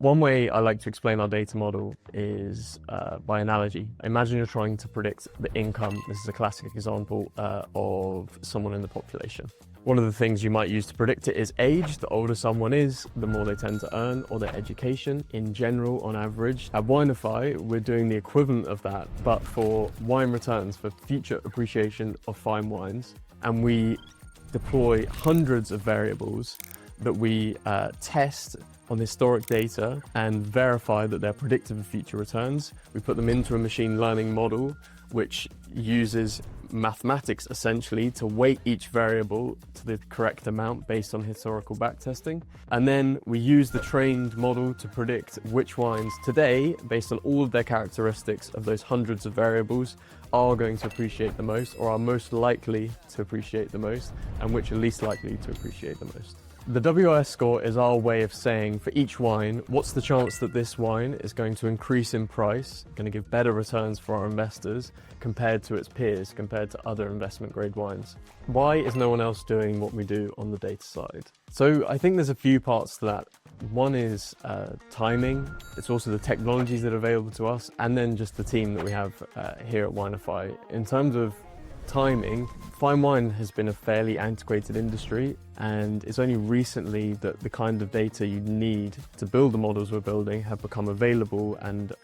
One way I like to explain our data model is by analogy. Imagine you're trying to predict the income. This is a classic example of someone in the population. One of the things you might use to predict it is age. The older someone is, the more they tend to earn, or their education in general, on average. At WineFi, we're doing the equivalent of that, but for wine returns, for future appreciation of fine wines. And we deploy hundreds of variables that we test on historic data and verify that they're predictive of future returns. We put them into a machine learning model, which uses mathematics essentially to weight each variable to the correct amount based on historical backtesting. And then we use the trained model to predict which wines today, based on all of their characteristics of those hundreds of variables, are going to appreciate the most or are most likely to appreciate the most, and which are least likely to appreciate the most. The WOS score is our way of saying for each wine, what's the chance that this wine is going to increase in price, going to give better returns for our investors compared to its peers, compared to other investment grade wines. Why is no one else doing what we do on the data side? So I think there's a few parts to that. One is timing. It's also the technologies that are available to us, and then just the team that we have here at WineFi. In terms of timing, fine wine has been a fairly antiquated industry, and it's only recently that the kind of data you need to build the models we're building have become available and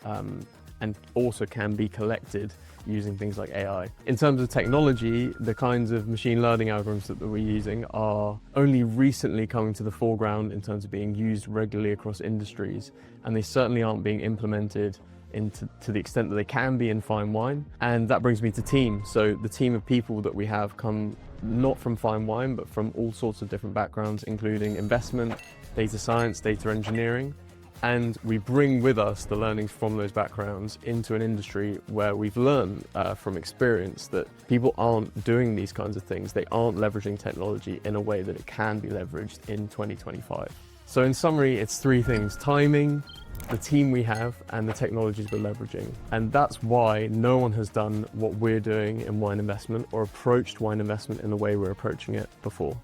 also can be collected using things like AI. In terms of technology, the kinds of machine learning algorithms that we're using are only recently coming to the foreground in terms of being used regularly across industries, and they certainly aren't being implemented to the extent that they can be in fine wine. And that brings me to team. So the team of people that we have come not from fine wine, but from all sorts of different backgrounds, including investment, data science, data engineering. And we bring with us the learnings from those backgrounds into an industry where we've learned from experience that people aren't doing these kinds of things. They aren't leveraging technology in a way that it can be leveraged in 2025. So in summary, it's three things: timing, the team we have, and the technologies we're leveraging. And that's why no one has done what we're doing in wine investment or approached wine investment in the way we're approaching it before.